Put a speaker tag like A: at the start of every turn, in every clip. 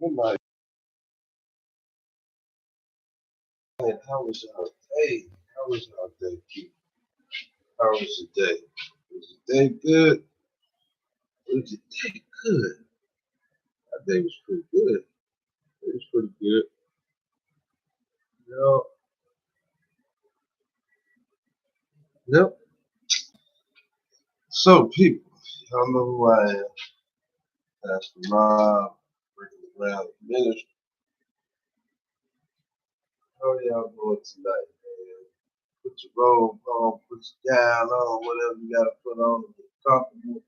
A: Good night. How was y'all day? How was y'all day, people? How was your day? Was your day good? Was your day good? My day was pretty good. It was pretty good. You know, yep. So, people, y'all know who I am. Pastor Rob, working around the ministry. How y'all doing tonight, man? Put your robe on, put your gown on, whatever you got to put on to get comfortable.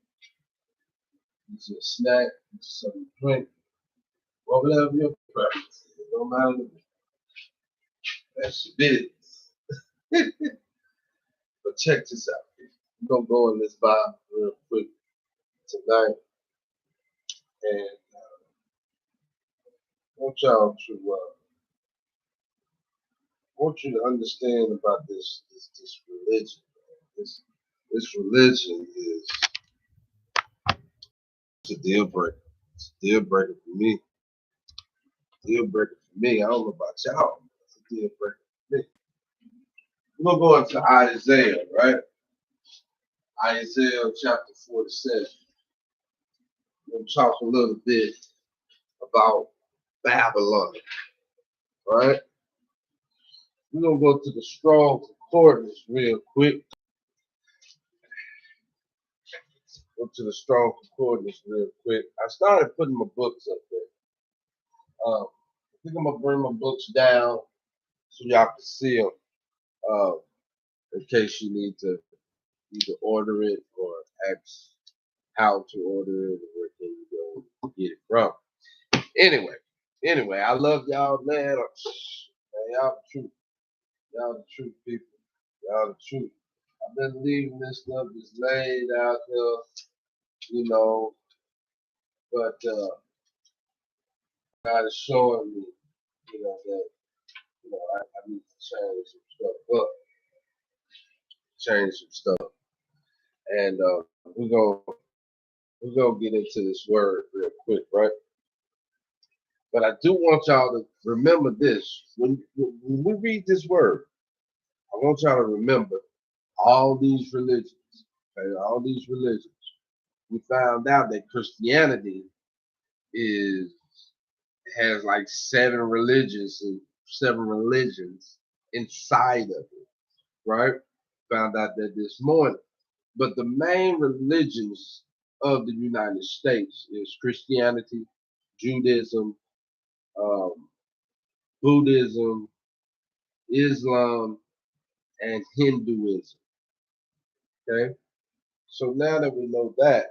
A: Get you a snack, get you something to drink, or whatever your preference is. It don't matter to me. That's your business. But check this out. We're going to go in this Bible real quick tonight. And I want you to understand about this religion. This religion is a deal breaker. It's a deal breaker for me. Deal breaker for me. I don't know about y'all. It's a deal breaker for me. We're going to go into Isaiah, right? Isaiah chapter 47. We're going to talk a little bit about Babylon, right? We're going to go to the Strong Concordance real quick. Go to the Strong Concordance real quick. I started putting my books up there. I think I'm going to bring my books down so y'all can see them in case you need to either order it or ask how to order it or where can you go get it from. Anyway, I love y'all, man. Man, y'all the truth. Y'all the truth, people. Y'all the truth. I've been leaving this stuff just laid out here, you know, but God is showing me, that, I need to change some stuff up, change some stuff. And we're gonna get into this word real quick, right? But I do want y'all to remember this. When we read this word, I want y'all to remember all these religions. Okay, all these religions. We found out that Christianity has like seven religions inside of it, right? Found out that this morning. But the main religions of the United States is Christianity, Judaism, um, Buddhism, Islam, and Hinduism. Okay, so now that we know that,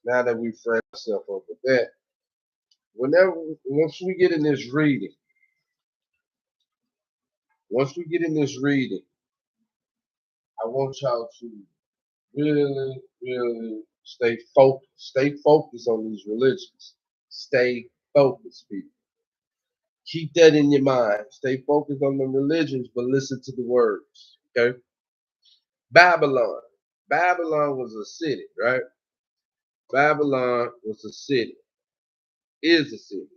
A: now that we fresh ourselves up with that, once we get in this reading, I want y'all to really, really stay focused. Stay focused on these religions. Stay focused, people. Keep that in your mind. Stay focused on the religions, but listen to the words. Okay? Babylon. Babylon was a city, right? Babylon was a city. Is a city.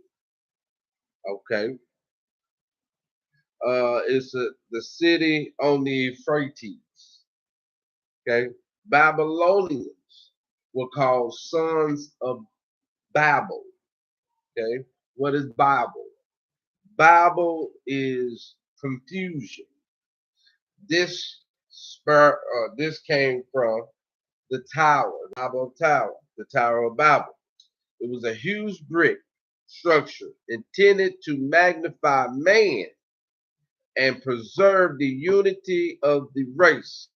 A: Okay. It's the city on the Euphrates. Okay. Babylonians were called sons of Babel. Okay. What is Babel? Babel is confusion. This this came from the tower, Babel Tower, the Tower of Babel. It was a huge brick structure intended to magnify man and preserve the unity of the race.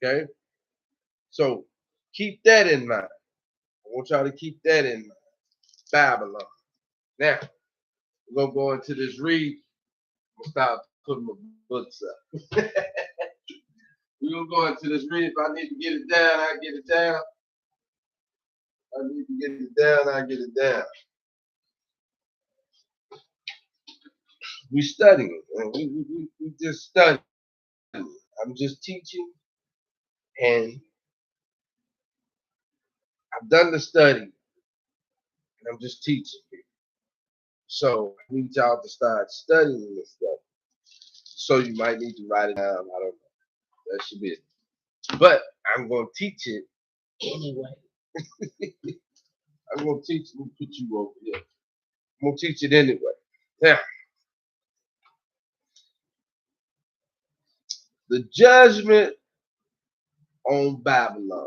A: Okay? So keep that in mind. I want y'all to keep that in mind. Babylon. Now, we're going to go into this read. I'm going to start putting my books up. We're going to go into this read. If I need to get it down, I get it down. I need to get it down, I get it down. We studying. We just studying. I'm just teaching, and I've done the study, and I'm just teaching you. So I need y'all to start studying this stuff. So you might need to write it down. I don't know. That should be it. But I'm going to teach it anyway. I'm going to teach. Let me put you over here. I'm going to teach it anyway. Now, the judgment on Babylon.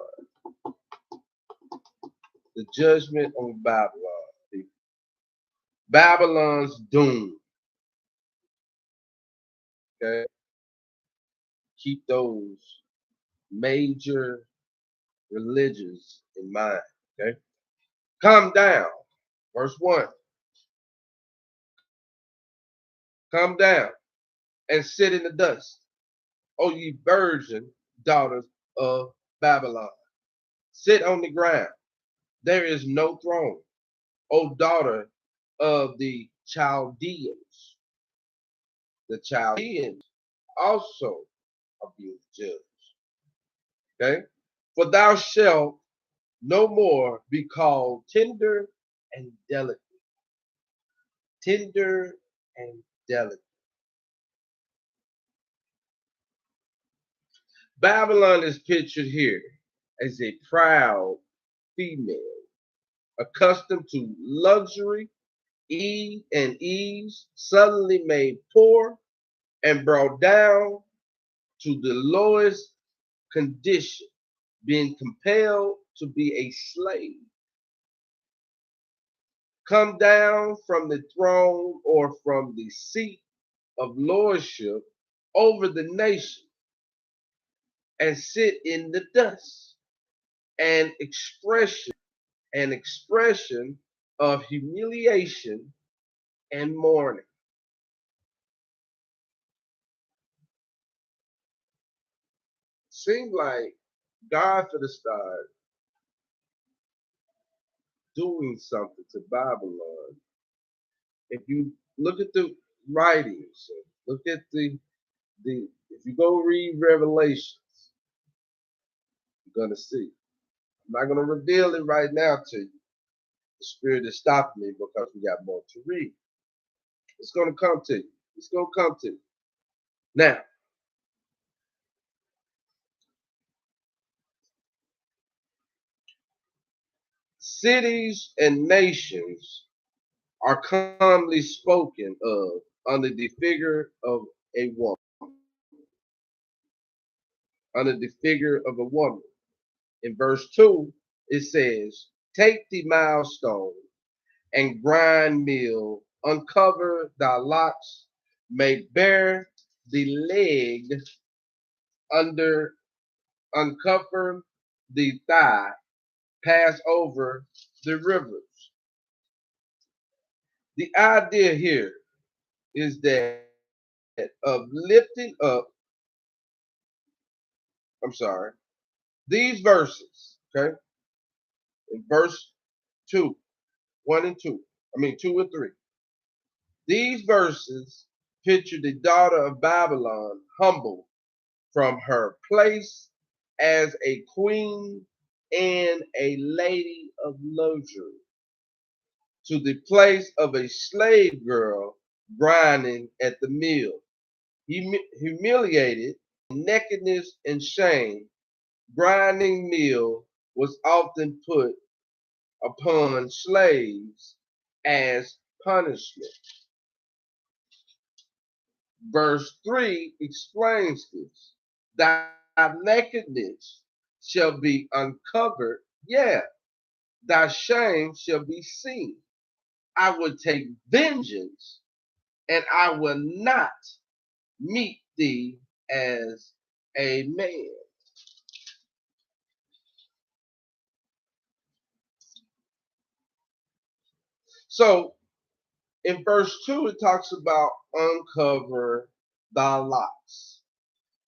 A: The judgment on Babylon. Babylon's doom. Okay? Keep those major religions in mind. Okay? Come down. Verse 1. Come down and sit in the dust, O ye virgin daughters of Babylon. Sit on the ground. There is no throne. O daughter of the Chaldeans. The Chaldeans also are being judged. Okay? For thou shalt no more be called tender and delicate. Tender and delicate. Babylon is pictured here as a proud female, accustomed to luxury, ease, suddenly made poor and brought down to the lowest condition, being compelled to be a slave. Come down from the throne or from the seat of lordship over the nation and sit in the dust. An expression of humiliation and mourning. Seems like God for the start doing something to Babylon. If you look at the writings, look at the if you go read Revelations, you're gonna see. I'm not gonna reveal it right now to you. The Spirit is stopping me because we got more to read. It's gonna come to you. It's gonna come to you. Now, cities and nations are commonly spoken of under the figure of a woman. Under the figure of a woman. In verse 2, it says, take the milestone and grind meal, uncover thy locks, make bare the leg under, uncover the thigh, pass over the rivers. The idea here is that of lifting up, I'm sorry, these verses, okay, in verse 2, 1 and 2, 2 and 3. These verses picture the daughter of Babylon humbled from her place as a queen and a lady of luxury to the place of a slave girl grinding at the mill. Humiliated, nakedness, and shame, grinding meal was often put upon slaves as punishment. Verse 3 explains this. Thy nakedness shall be uncovered, yeah, thy shame shall be seen. I will take vengeance, and I will not meet thee as a man. So in verse 2, it talks about uncover thy locks.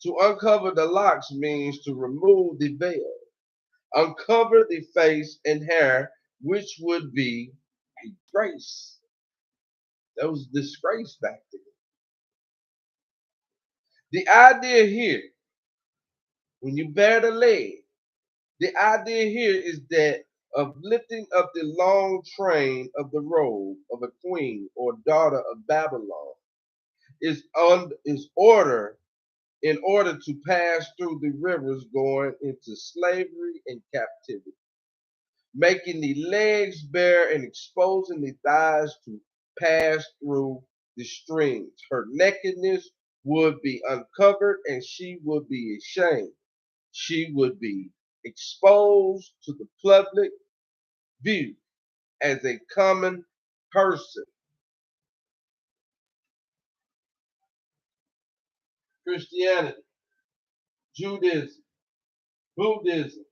A: To uncover the locks means to remove the veil, uncover the face and hair, which would be a grace. That was disgrace back then. The idea here, when you bear the leg, the idea here is that of lifting up the long train of the robe of a queen or daughter of Babylon is order in order to pass through the rivers going into slavery and captivity, making the legs bare and exposing the thighs to pass through the streams. Her nakedness would be uncovered and she would be ashamed. She would be exposed to the public view as a common person. Christianity, Judaism, Buddhism,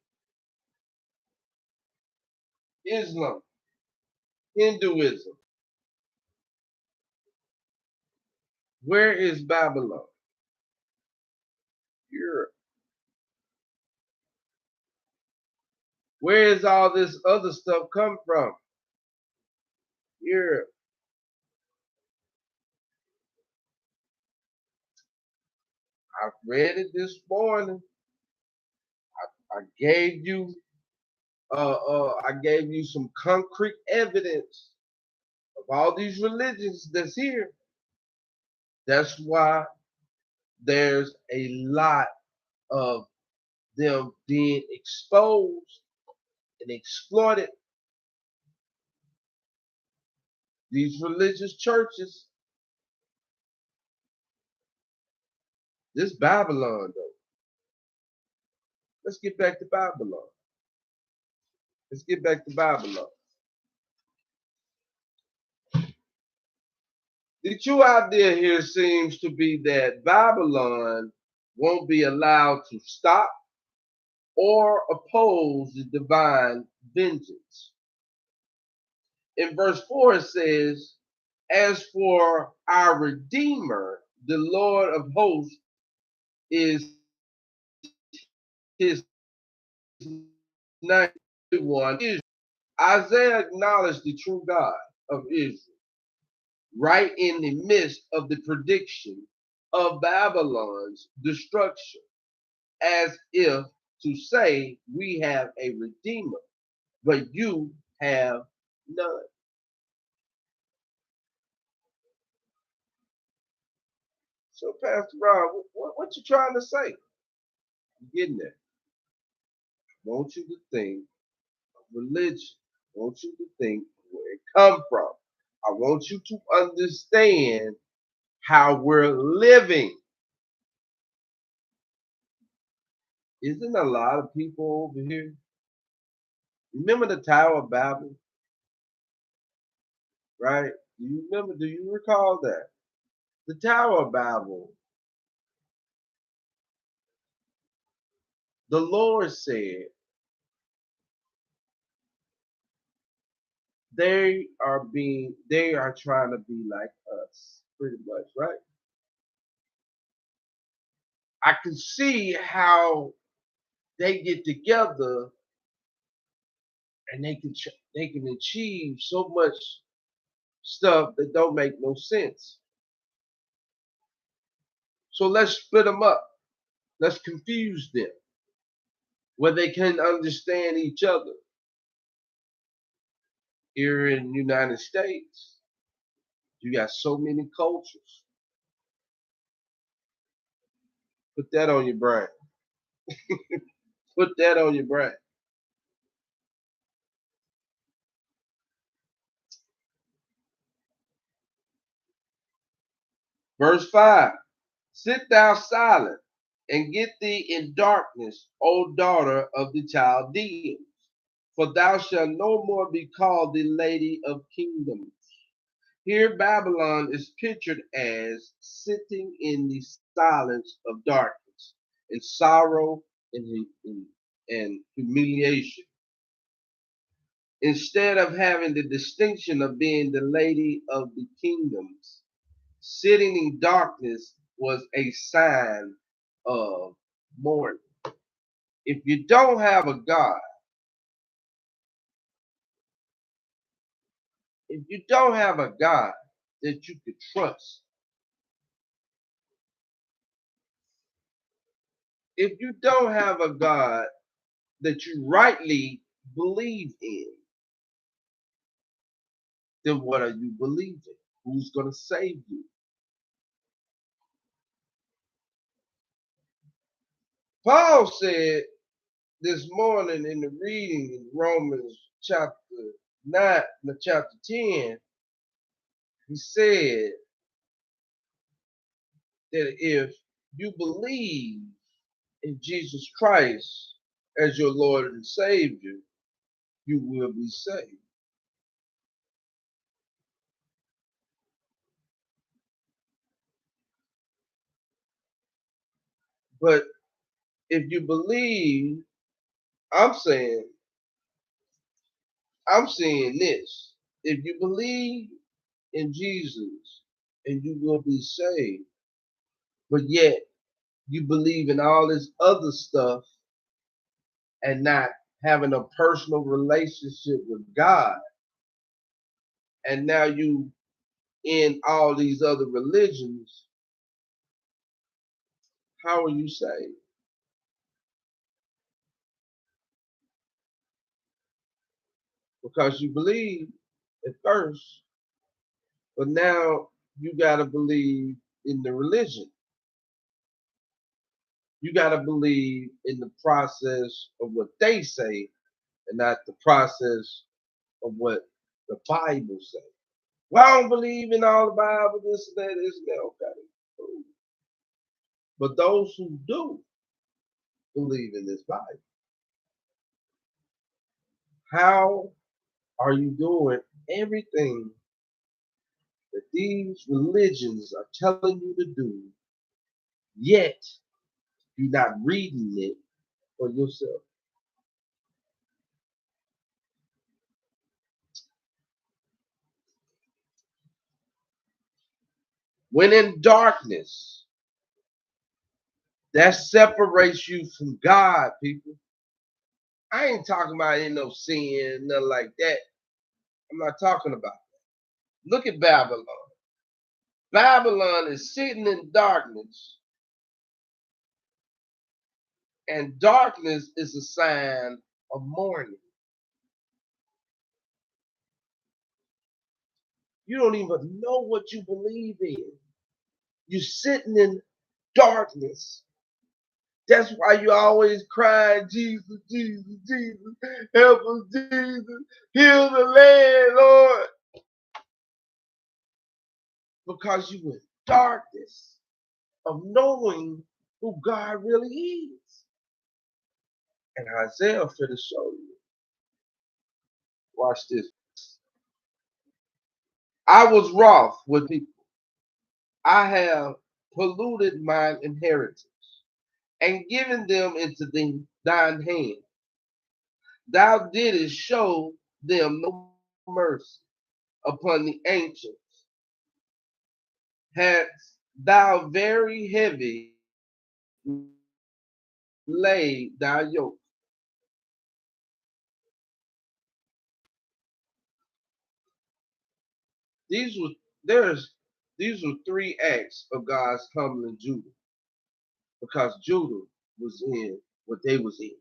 A: Islam, Hinduism. Where is Babylon? Europe. Where is all this other stuff come from? Europe. I read it this morning. I gave you I gave you some concrete evidence of all these religions that's here. That's why there's a lot of them being exposed and exploited. These religious churches, this Babylon though. Let's get back to Babylon. Let's get back to Babylon. The true idea here seems to be that Babylon won't be allowed to stop or oppose the divine vengeance. In verse 4, it says, as for our Redeemer, the Lord of hosts is his name. Isaiah acknowledged the true God of Israel right in the midst of the prediction of Babylon's destruction, as if to say, we have a Redeemer, but you have none. So, Pastor Rob, what you trying to say? I'm getting there. I want you to think of religion. I want you to think where it come from. I want you to understand how we're living. Isn't a lot of people over here? Remember the Tower of Babel, right? Do you recall that? The Tower of Babel, the Lord said they are trying to be like us, pretty much, right? I can see how they get together and they can achieve so much stuff that don't make no sense. So let's split them up. Let's confuse them where they can understand each other. Here in the United States, you got so many cultures. Put that on your brain. Put that on your brain. Verse 5. Sit thou silent and get thee in darkness, O daughter of the Chaldeans, for thou shalt no more be called the lady of kingdoms. Here Babylon is pictured as sitting in the silence of darkness, in sorrow and humiliation. Instead of having the distinction of being the lady of the kingdoms, sitting in darkness was a sign of mourning. If you don't have a God, if you don't have a God that you could trust, if you don't have a God that you rightly believe in, then what are you believing? Who's going to save you? Paul said this morning in the reading in Romans chapter 9, chapter 10, he said that if you believe in Jesus Christ as your Lord and Savior, you will be saved. But if you believe, I'm saying, I'm saying this. If you believe in Jesus and you will be saved, but yet you believe in all this other stuff and not having a personal relationship with God, and now you in all these other religions, how are you saved? Because you believe at first, but now you got to believe in the religion. You got to believe in the process of what they say and not the process of what the Bible says. Well, I don't believe in all the Bible, this and that, this and that. Okay. Cool. But those who do believe in this Bible, how are you doing everything that these religions are telling you to do, yet you're not reading it for yourself? When in darkness, that separates you from God, people. I ain't talking about ain't no sin, nothing like that. I'm not talking about that. Look at Babylon. Babylon is sitting in darkness, and darkness is a sign of mourning. You don't even know what you believe in. You're sitting in darkness. That's why you always crying, Jesus, Jesus, Jesus, help us, Jesus, heal the land, Lord. Because you in darkness of knowing who God really is. And Isaiah finna show you. Watch this. I was wroth with people. I have polluted mine inheritance and given them into thine hand. Thou didst show them no mercy upon the ancients. Hadst thou very heavy laid thy yoke. These were there's these were three acts of God's humbling Judah, because Judah was in what they was in.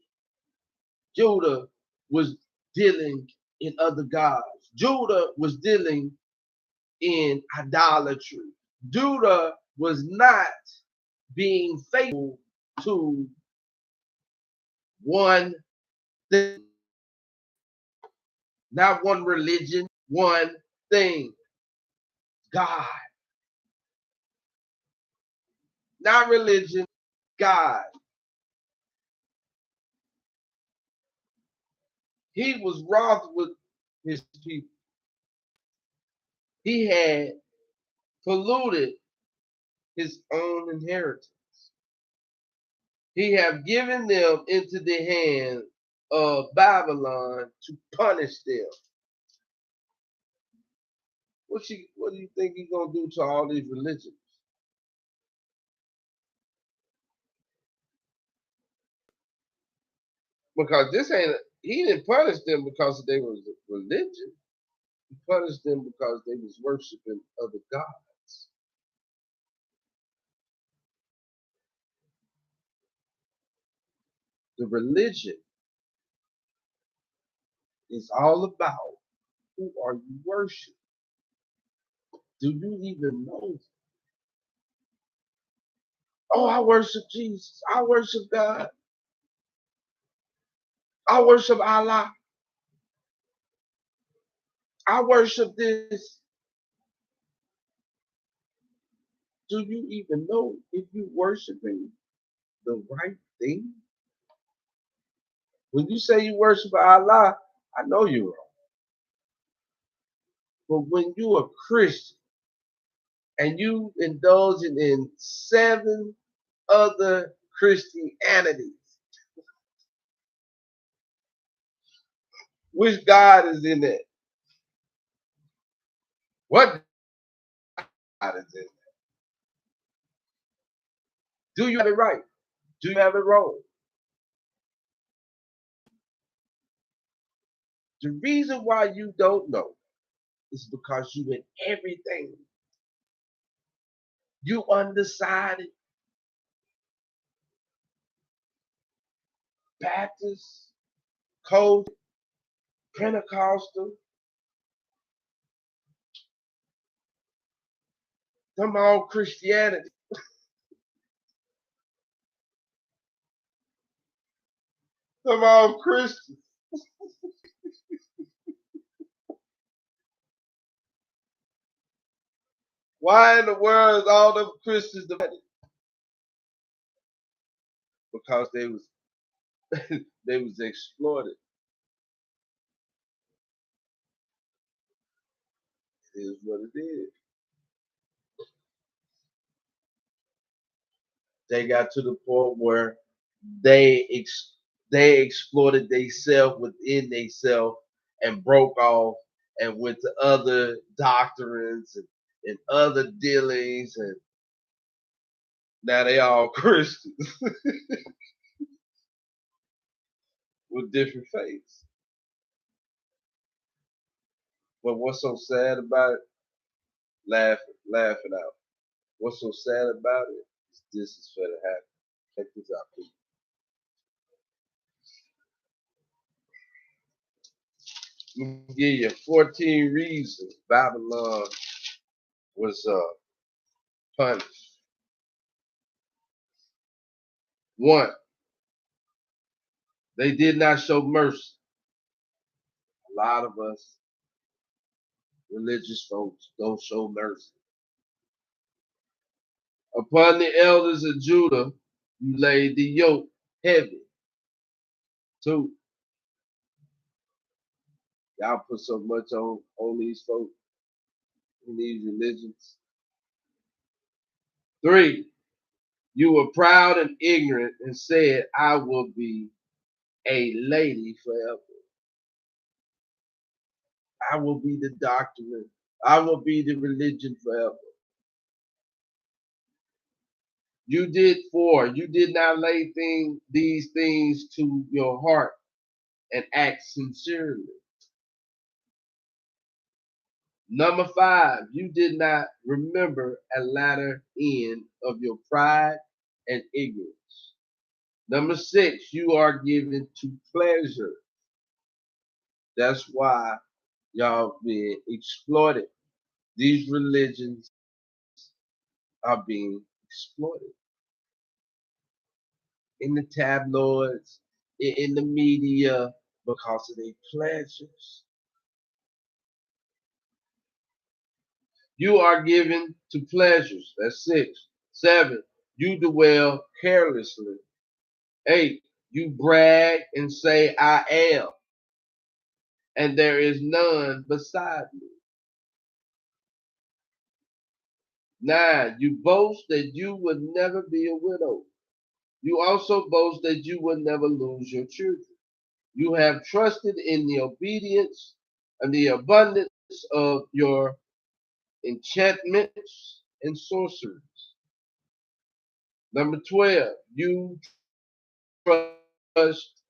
A: Judah was dealing in other gods. Judah was dealing in idolatry. Judah was not being faithful to one thing, not one religion, one thing, God. Not religion, God. He was wroth with his people. He had polluted his own inheritance. He have given them into the hand of Babylon to punish them. What do you think he's gonna do to all these religions? Because this ain't he didn't punish them because they was religion. He punished them because they was worshiping other gods. The religion It's all about who are you worshiping? Do you even know? Oh, I worship Jesus. I worship God. I worship Allah. I worship this. Do you even know if you're worshiping the right thing? When you say you worship Allah, I know you're wrong. But when you're a Christian and you indulging in 7 other Christianities, which God is in that? What God is in that? Do you have it right? Do you have it wrong? The reason why you don't know is because you in everything. You undecided, Baptist, Cold, Pentecostal, come on, Christianity, come on, Christians. Why in the world is all them Christians divided? Because they was exploited. It is what it is. They got to the point where they they exploited themselves within themselves and broke off and went to other doctrines and other dealings, and now they all Christians with different faiths. But what's so sad about it? Laughing out. What's so sad about it is this is for to happen. Check this out, people. Let me give you 14 reasons Babylon was punished. 1, they did not show mercy. A lot of us religious folks don't show mercy. Upon the elders of Judah, you laid the yoke heavy. 2, y'all put so much on these folks in these religions. 3, you were proud and ignorant and said, I will be a lady forever. I will be the doctrine. I will be the religion forever. You did not lay these things to your heart and act sincerely. Number 5, you did not remember a latter end of your pride and ignorance. Number 6, you are given to pleasure. That's why y'all being exploited. These religions are being exploited in the tabloids, in the media, because of their pleasures. You are given to pleasures. That's 6. 7, you dwell carelessly. 8, you brag and say, I am, and there is none beside me. 9, you boast that you would never be a widow. You also boast that you will never lose your children. You have trusted in the obedience and the abundance of your enchantments and sorceries. Number 12, trust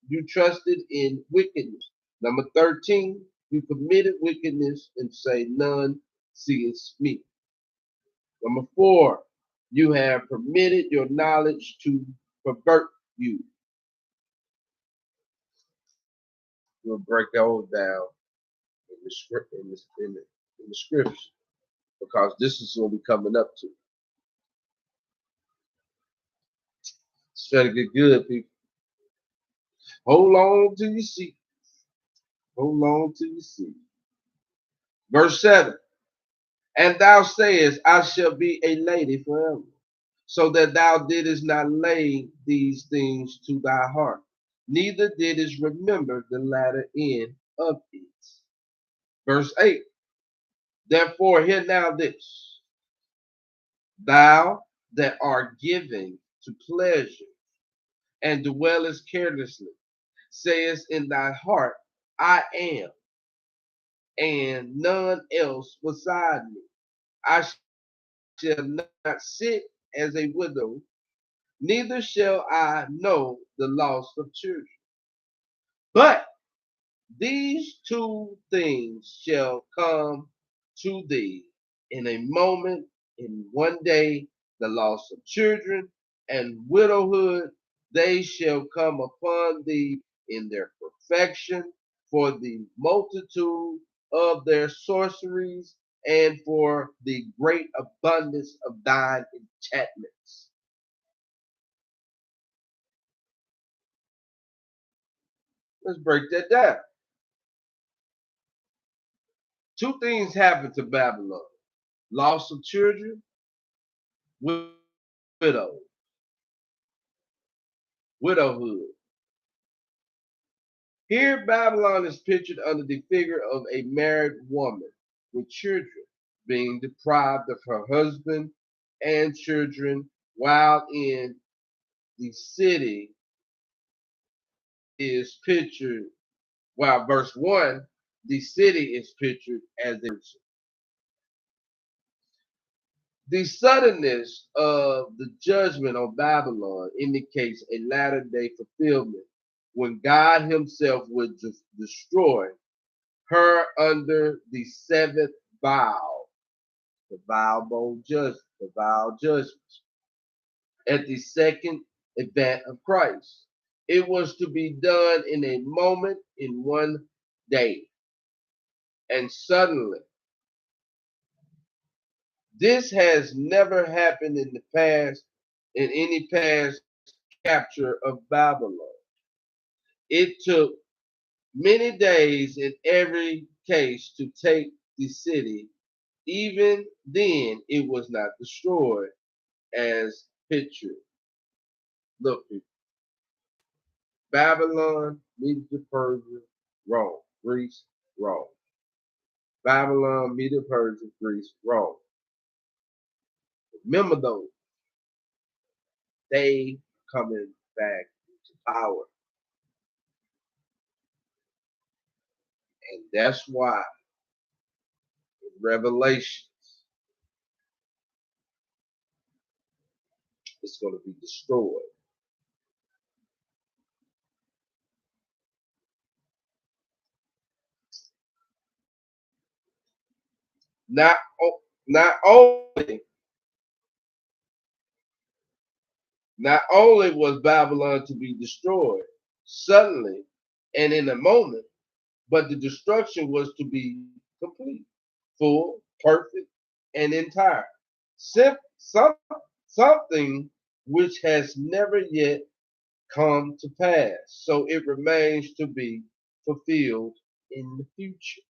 A: you trusted in wickedness. Number 13, you committed wickedness and say none sees me. Number 4, you have permitted your knowledge to pervert you. We'll break those down in the script in the scripture because this is what we're coming up to. It's better get good, people. Hold on to your seat. Hold on to your seat. Verse 7. And thou sayest, I shall be a lady forever, so that thou didst not lay these things to thy heart, neither didst remember the latter end of it. Verse 8. Therefore, hear now this, thou that art given to pleasure and dwellest carelessly, sayest in thy heart, I am, and none else beside me. I shall not sit as a widow, neither shall I know the loss of children. But these two things shall come to thee in a moment, in one day, the loss of children and widowhood, they shall come upon thee in their perfection, for the multitude of their sorceries and for the great abundance of thine enchantments. Let's break that down. Two things happened to Babylon: loss of children, widow, widowhood. Here, Babylon is pictured under the figure of a married woman with children being deprived of her husband and children, while in the city is pictured, while verse 1, the city is pictured as a. The suddenness of the judgment on Babylon indicates a latter day fulfillment when God Himself would destroy her under the seventh vow, the vow judgment, at the second advent of Christ. It was to be done in a moment, in one day, and suddenly. This has never happened in the past, in any past capture of Babylon. It took many days in every case to take the city. Even then, it was not destroyed as pictured. Look, Babylon, Medo Persia, Rome, Greece, Rome. Babylon, Medo Persia, Greece, Rome. Remember those. They coming back to power. And that's why in Revelations it's going to be destroyed. Not, not only Not only was Babylon to be destroyed suddenly and in a moment, but the destruction was to be complete, full, perfect, and entire. Something which has never yet come to pass. So it remains to be fulfilled in the future.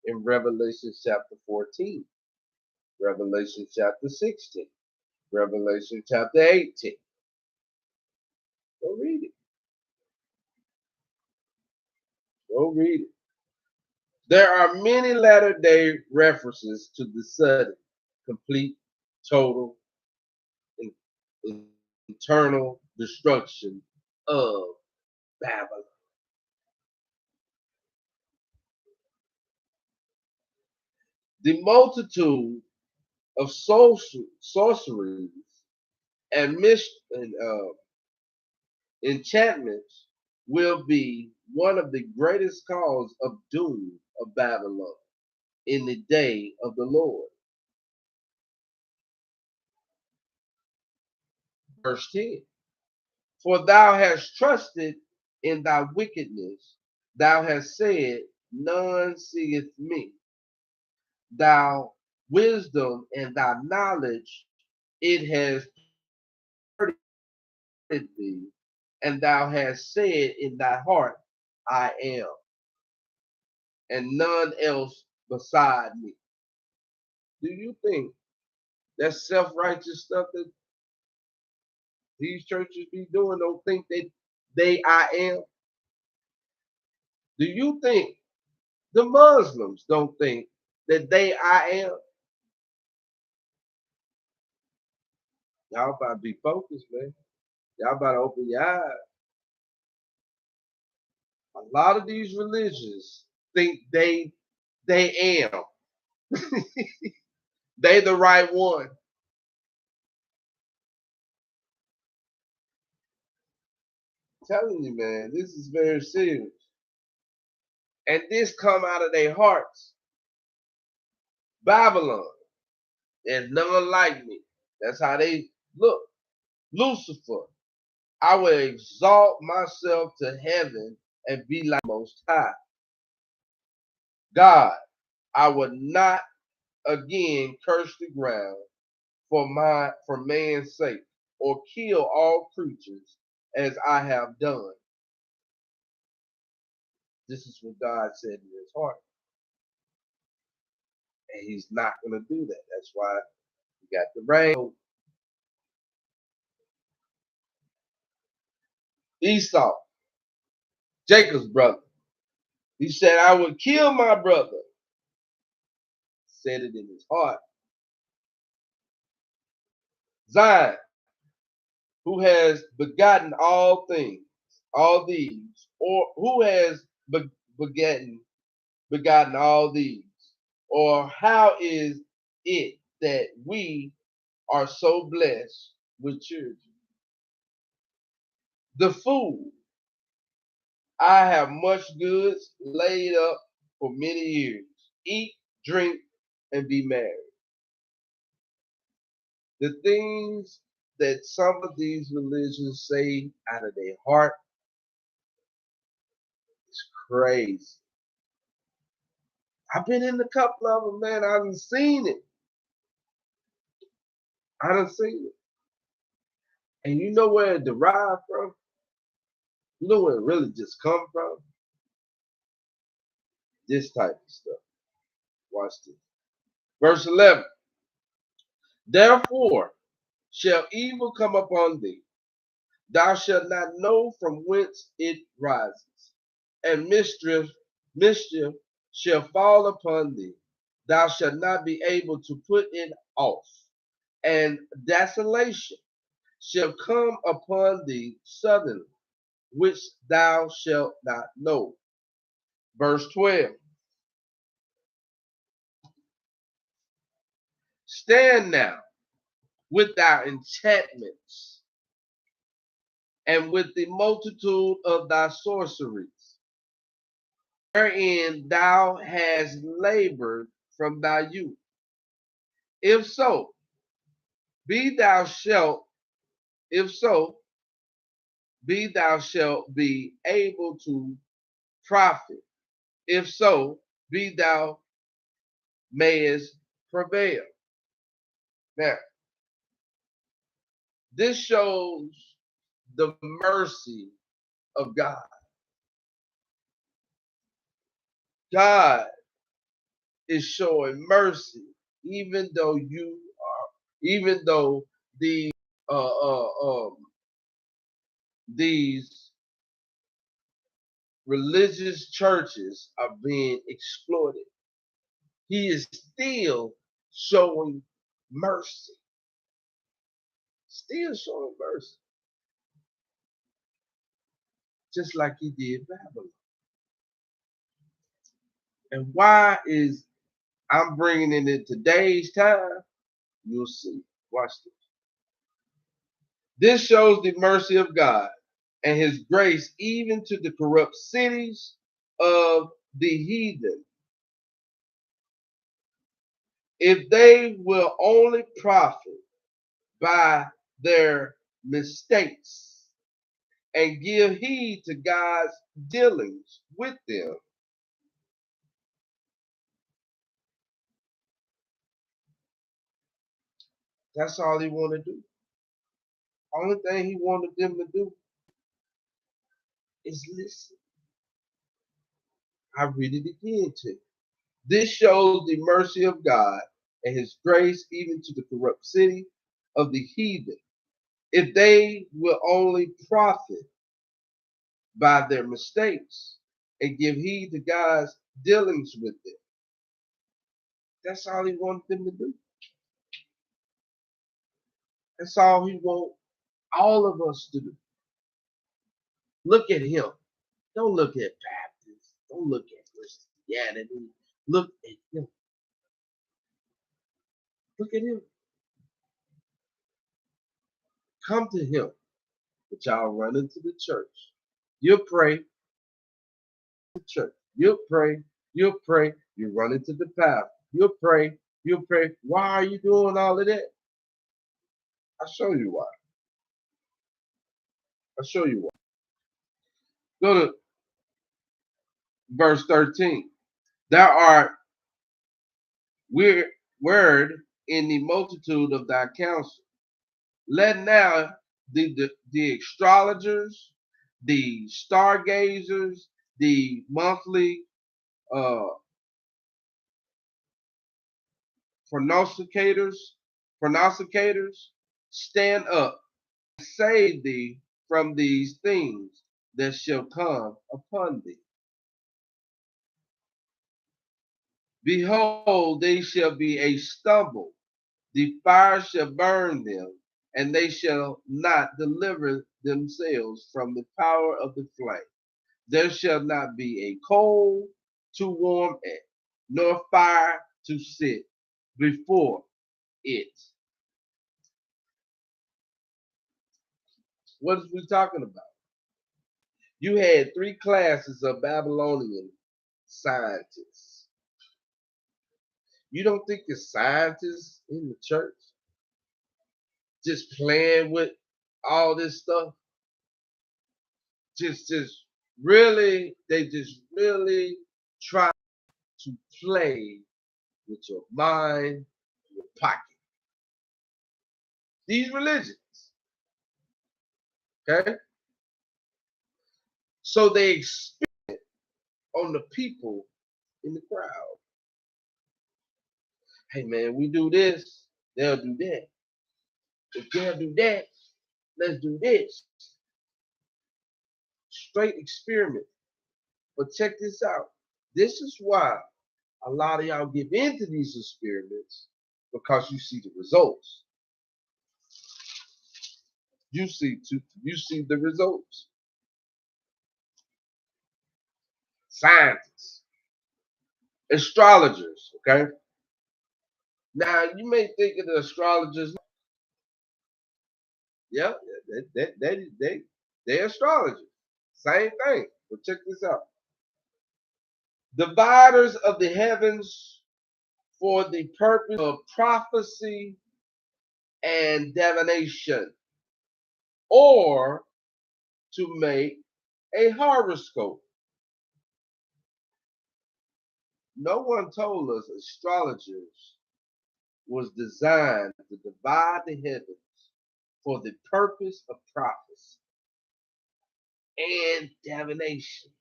A: In Revelation chapter 14, Revelation chapter 16, Revelation chapter 18. Go read it. Go read it. There are many latter day references to the sudden, complete, total, and eternal destruction of Babylon. The multitude of sorceries and enchantments will be one of the greatest cause of doom of Babylon in the day of the Lord. Verse 10. For thou hast trusted in thy wickedness, Thou hast said, none seeth me. Thou wisdom and thy knowledge, it has perverted thee, and thou hast said in thy heart, I am, and none else beside me. Do you think that self-righteous stuff that these churches be doing don't think that they I am? Do you think the Muslims don't think that they I am? Y'all about to be focused, man. Y'all about to open your eyes. A lot of these religions think they am. They the right one. I'm telling you, man, this is very serious. And this come out of their hearts. Babylon. There's none like me. That's how they look. Lucifer. I will exalt myself to heaven and be like Most High. God, I will not again curse the ground for man's sake, or kill all creatures as I have done. This is what God said in his heart. And he's not going to do that. That's why you got the rain. Esau, Jacob's brother. He said, I would kill my brother. Said it in his heart. Zion, who has begotten all things, all these, or who has begotten all these, or how is it that we are so blessed with children? The fool, I have much goods laid up for many years. Eat, drink, and be merry. The things that some of these religions say out of their heart is crazy. I've been in a couple of them, man. I done seen it. I done seen it. And you know where it derived from? You know where it really just come from? This type of stuff. Watch this. Verse 11. Therefore shall evil come upon thee. Thou shalt not know from whence it rises. And mischief shall fall upon thee. Thou shalt not be able to put it off. And desolation shall come upon thee suddenly, which thou shalt not know. Verse 12. Stand now with thy enchantments and with the multitude of thy sorceries, wherein thou hast labored from thy youth. If so, be thou shalt, if so, be thou shalt be able to profit. If so, be thou mayest prevail. Now, this shows the mercy of God. God is showing mercy, even though the these religious churches are being exploited. He is still showing mercy. Still showing mercy. Just like he did Babylon. And why is I'm bringing it in today's time? You'll see. Watch this. This shows the mercy of God and his grace even to the corrupt cities of the heathen. If they will only profit by their mistakes and give heed to God's dealings with them. That's all he wanted to do. Only thing he wanted them to do is listen. I read it again to you. This shows the mercy of God and his grace even to the corrupt city of the heathen. If they will only profit by their mistakes and give heed to God's dealings with them. That's all he wanted them to do. That's all he wants all of us to do. Look at him. Don't look at Baptists. Don't look at Christianity. Look at him. Look at him. Come to him. But y'all run into the church. You'll pray. The church. You'll pray. You'll pray. You run into the path. You'll pray. You'll pray. Why are you doing all of that? I'll show you why. I'll show you why. Go to verse 13. Thou art word in the multitude of thy counsel. Let now the astrologers, the stargazers, the monthly prognosticators stand up and save thee from these things that shall come upon thee. Behold, they shall be a stubble, the fire shall burn them, and they shall not deliver themselves from the power of the flame. There shall not be a coal to warm it, nor fire to sit before it. What is we talking about? You had 3 classes of Babylonian scientists. You don't think the scientists in the church just playing with all this stuff? Just really, they just really try to play with your mind, your pocket. These religions, okay? So they expect on the people in the crowd. Hey man, we do this, they'll do that. If they'll do that, let's do this. Straight experiment. But check this out. This is why a lot of y'all give into these experiments, because you see the results. You see the results. Scientists, astrologers, okay? Now you may think of the astrologers. Yeah, they astrologers. Same thing. But check this out. Dividers of the heavens for the purpose of prophecy and divination, or to make a horoscope. No one told us astrologers was designed to divide the heavens for the purpose of prophecy and divination.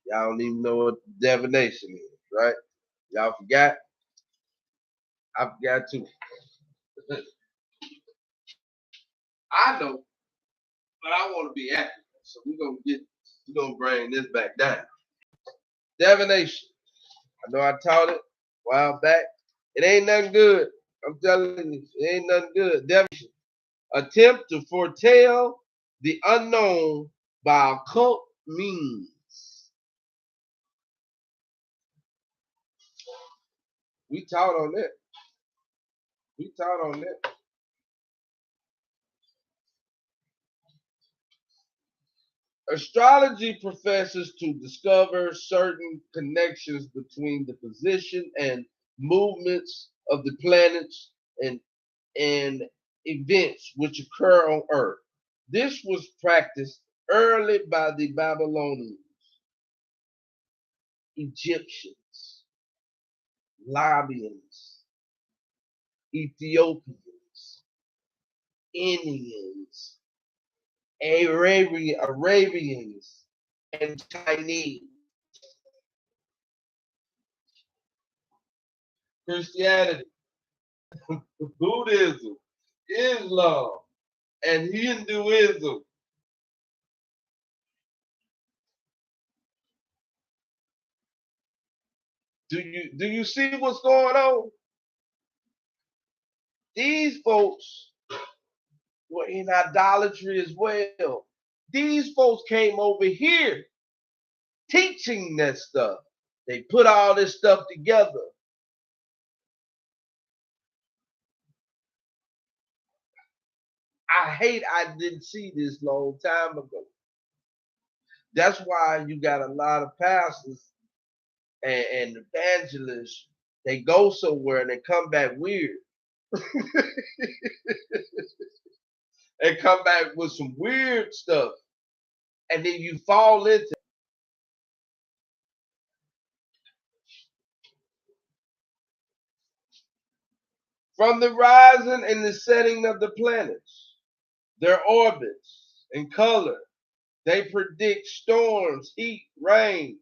A: Y'all don't even know what divination is, right? Y'all forgot? I forgot too. I know, but I want to be accurate. So we're gonna bring this back down. Divination. I know I taught it a while back. It ain't nothing good. I'm telling you, it ain't nothing good. Divination. Attempt to foretell the unknown by occult means. We taught on that. We taught on that. Astrology professes to discover certain connections between the position and movements of the planets and events which occur on earth. This was practiced early by the Babylonians, Egyptians, Libyans, Ethiopians, Indians, Arabians, and Chinese. Christianity, Buddhism, Islam, and Hinduism. Do you see what's going on? These folks were in idolatry as well. These folks came over here teaching that stuff. They put all this stuff together. I didn't see this long time ago. That's why you got a lot of pastors and evangelists. They go somewhere and they come back weird. They come back with some weird stuff. And then you fall into it. From the rising and the setting of the planets, their orbits and color, they predict storms, heat, rain,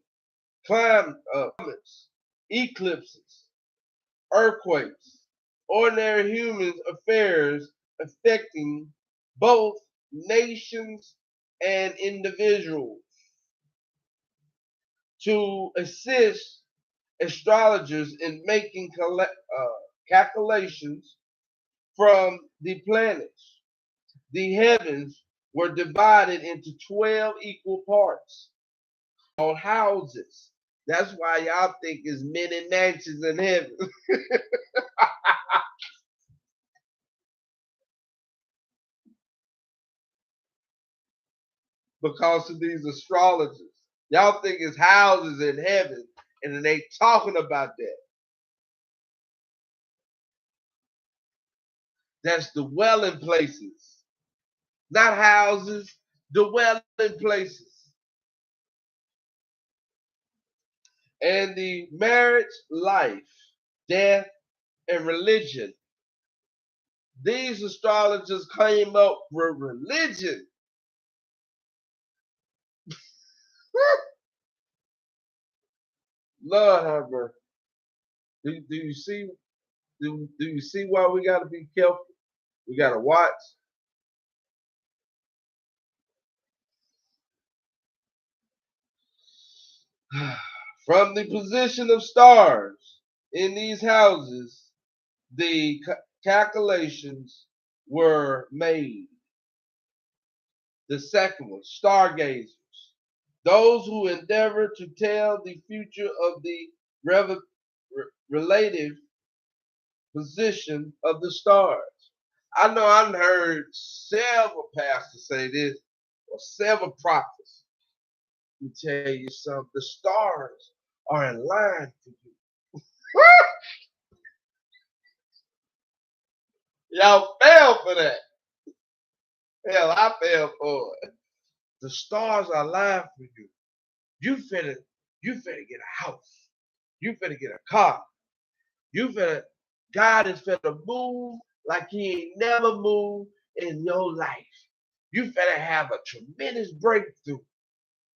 A: climates, eclipses, earthquakes, ordinary human affairs affecting both nations and individuals. To assist astrologers in making calculations from the planets, the heavens were divided into 12 equal parts called houses. That's why y'all think there's many mansions in heaven. Because of these astrologers. Y'all think it's houses in heaven, and then they talking about that. That's dwelling places. Not houses, dwelling places. And the marriage, life, death, and religion. These astrologers came up with religion. Lord have mercy. Do you see? Do you see why we got to be careful? We got to watch. From the position of stars in these houses, the calculations were made. The second one, stargazers, those who endeavor to tell the future of the relative position of the stars. I know I've heard several pastors say this, or several prophets. Let me tell you something, the stars are in line for you. Y'all fell for that. Hell, I fell for it. The stars are aligned for you. You finna get a house. You finna get a car. You finna, God is finna move like he ain't never moved in your life. You finna have a tremendous breakthrough.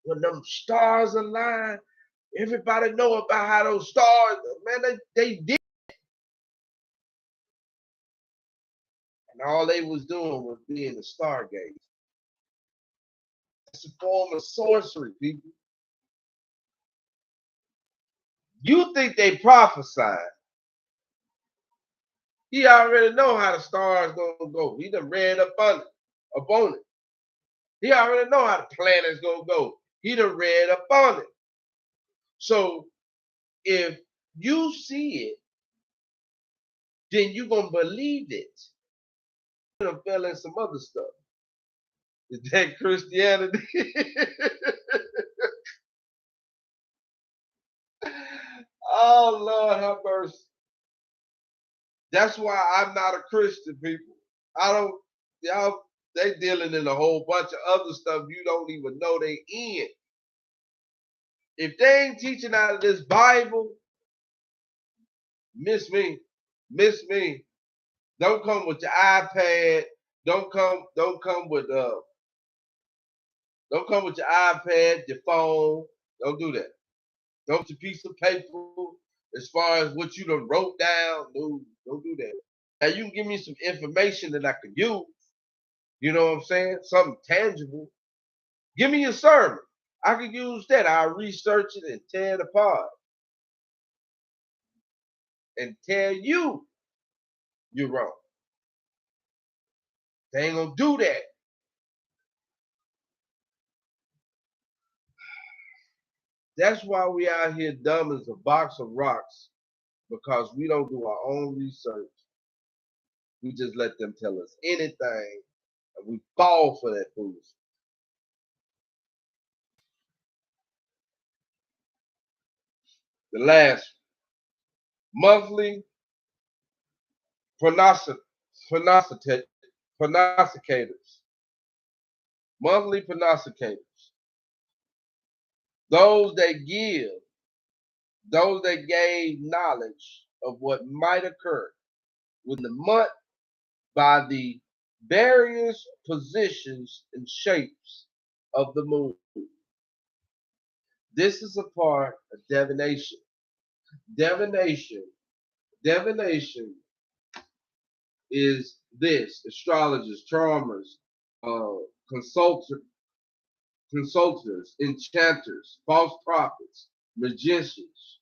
A: When them stars align, everybody know about how those stars, man, they did. And all they was doing was being a stargazer. It's a form of sorcery, people. You think they prophesied. He already know how the stars gonna go. He done read up on it. He already know how the planets gonna go. He done read up on it. So if you see it, then you gonna believe it. You done fell in some other stuff. Is that Christianity? Oh Lord have mercy. That's why I'm not a Christian, people. I don't, y'all, they dealing in a whole bunch of other stuff you don't even know they in. If they ain't teaching out of this Bible, miss me. Miss me. Don't come with your iPad. Don't come with don't come with your iPad, your phone. Don't do that. Don't your piece of paper as far as what you done wrote down. No, don't do that. Now you can give me some information that I could use. You know what I'm saying? Something tangible. Give me a sermon. I could use that. I'll research it and tear it apart and tell you you're wrong. They ain't gonna do that. That's why we out here dumb as a box of rocks, because we don't do our own research. We just let them tell us anything, and we fall for that foolishness. The last monthly prognosticators. Monthly prognosticators. Those that gave knowledge of what might occur within the month by the various positions and shapes of the moon. This is a part of divination. Divination is this: astrologers, charmers, consultants, enchanters, false prophets, magicians,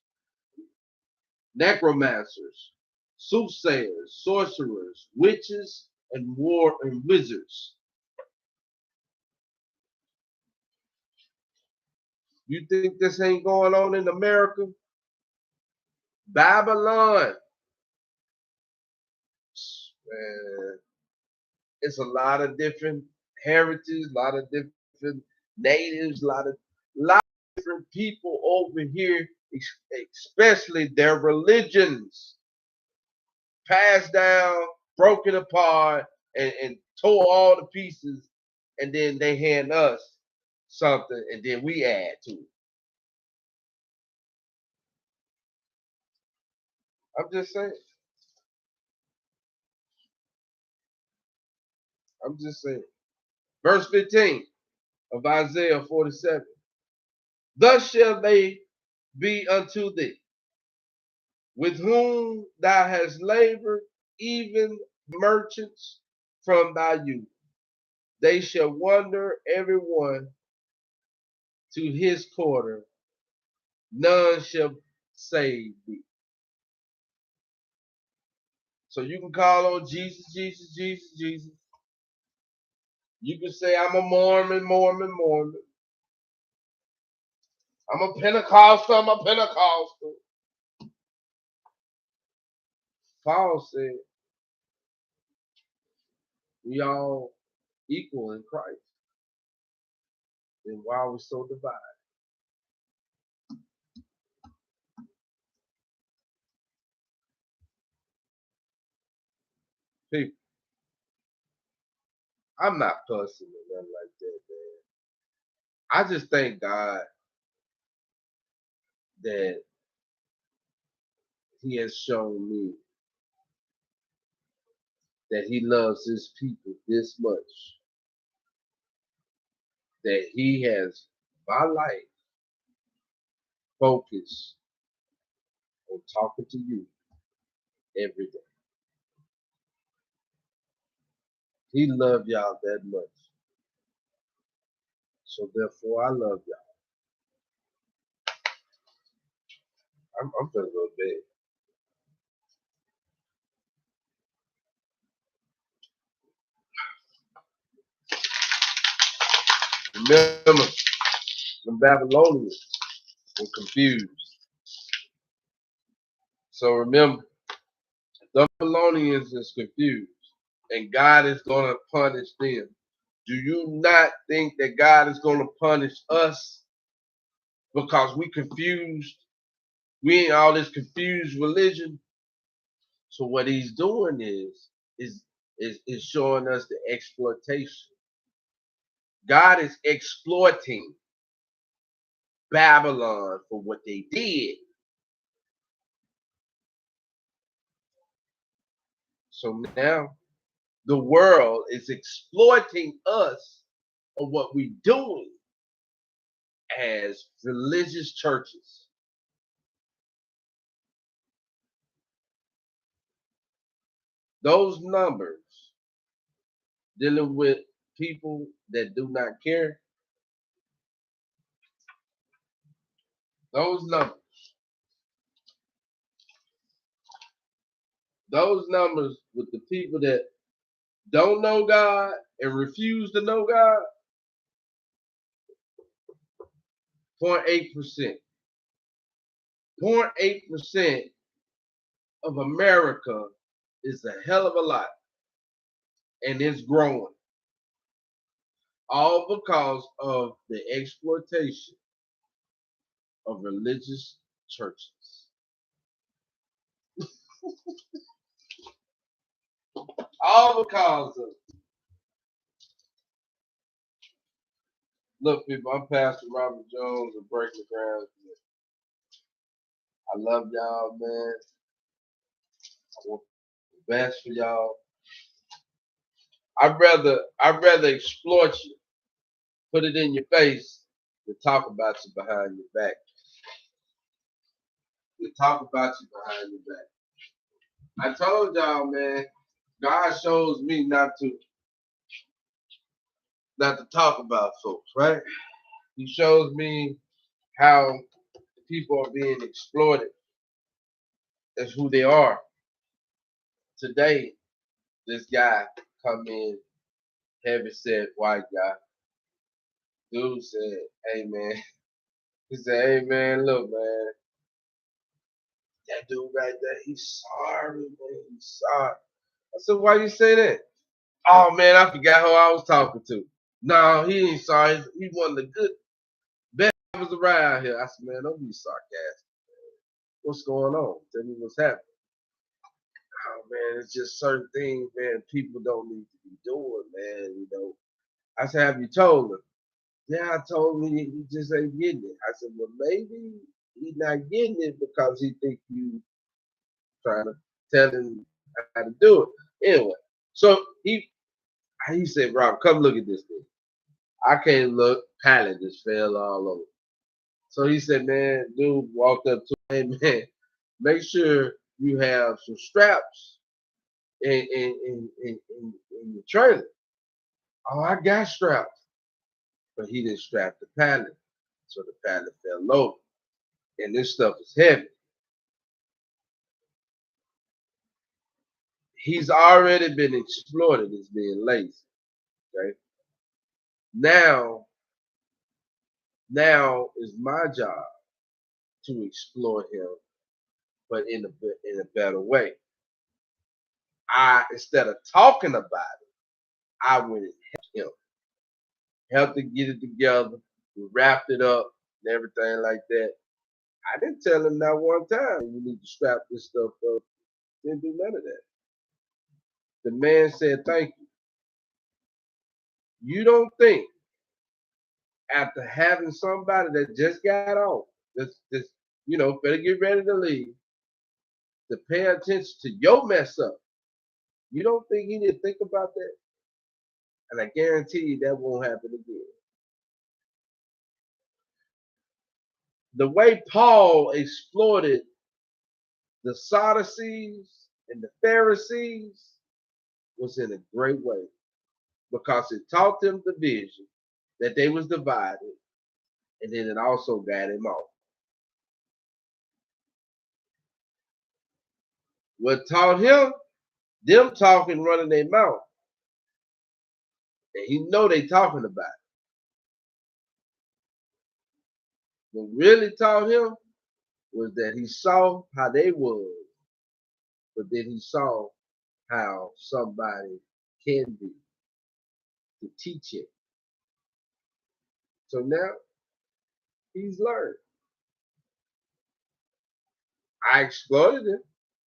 A: necromancers, soothsayers, sorcerers, witches, and wizards. You think this ain't going on in America? Babylon. Man, it's a lot of different heritages, a lot of different natives, a lot of different people over here, especially their religions, passed down, broken apart, and tore all to pieces, and then they hand us something, and then we add to it. I'm just saying. I'm just saying. Verse 15 of Isaiah 47. Thus shall they be unto thee, with whom thou hast labored, even merchants from thy youth. They shall wander every one to his quarter, none shall save thee. So you can call on Jesus, Jesus, Jesus, Jesus. You can say, I'm a Mormon, Mormon, Mormon. I'm a Pentecostal, I'm a Pentecostal. Paul said, we all equal in Christ. Then why are we so divided? People, I'm not fussing or nothing like that, man. I just thank God that he has shown me that he loves his people this much, that he has my life focused on talking to you every day. He loved y'all that much. So therefore I love y'all. I'm gonna go to bed. Remember, the Babylonians were confused. So remember, the Babylonians is confused, and God is going to punish them. Do you not think that God is going to punish us because we confused? We in all this confused religion. So what he's doing is is showing us the exploitation. God is exploiting Babylon for what they did. So now the world is exploiting us of what we're doing as religious churches. Those numbers dealing with people that do not care, those numbers with the people that don't know God and refuse to know God, 0.8%. 0.8% of America is a hell of a lot, and it's growing. All because of the exploitation of religious churches. All because of, look, people, I'm Pastor Robert Jones of Breaking Ground. I love y'all, man. I want the best for y'all. I'd rather exploit you, put it in your face, than talk about you behind your back. To talk about you behind your back. I told y'all, man, God shows me not to talk about folks, right? He shows me how people are being exploited as who they are. Today, this guy come in, heavy set white guy. Dude said, hey man. He said, hey man, look man. That dude right there, he's sorry, man. He's sorry. I said, why you say that? Oh man, I forgot who I was talking to. No, he ain't sorry. He one of the good best was around here. I said, man, don't be sarcastic. What's going on? Tell me what's happening. Oh man, it's just certain things, man, people don't need to be doing, man. You know. I said, have you told him? Yeah, I told him he just ain't getting it. I said, well, maybe he's not getting it because he think you trying to tell him how to do it. Anyway, so he said, Rob, come look at this thing. I can't look. Pallet just fell all over. So he said, man, dude walked up to him, hey, man, make sure you have some straps in your trailer. Oh, I got straps. But he didn't strap the pallet. So the pallet fell over. And this stuff is heavy. He's already been exploited as being lazy. Okay. Now is my job to exploit him, but in a better way. Instead of talking about it, I went and helped him. Helped to get it together. We wrapped it up and everything like that. I didn't tell him not one time you need to strap this stuff up. Didn't do none of that. The man said, thank you. You don't think after having somebody that just got off, this better get ready to leave, to pay attention to your mess up. You don't think he didn't think about that? And I guarantee you that won't happen again. The way Paul exploited the Sadducees and the Pharisees was in a great way, because it taught them the vision that they was divided, and then it also got him off. What taught him? Them talking, running their mouth. And he know they talking about it. What really taught him was that he saw how they was, but then he saw how somebody can be to teach it. So now he's learned. I exploited him.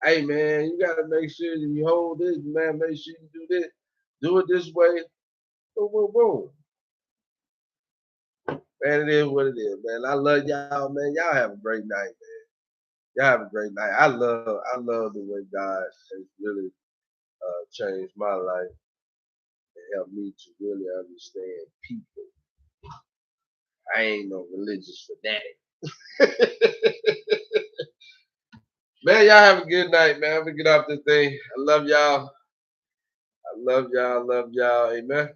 A: Hey man, you gotta make sure that you hold this, man. Make sure you do this. Do it this way. Boom, boom, boom. Man, it is what it is, man. I love y'all, man. Y'all have a great night, man. Y'all have a great night. I love the way God has really changed my life and helped me to really understand people. I ain't no religious fanatic. Man, y'all have a good night, man. I'm gonna get off this thing. I love y'all. I love y'all. Love y'all. Amen.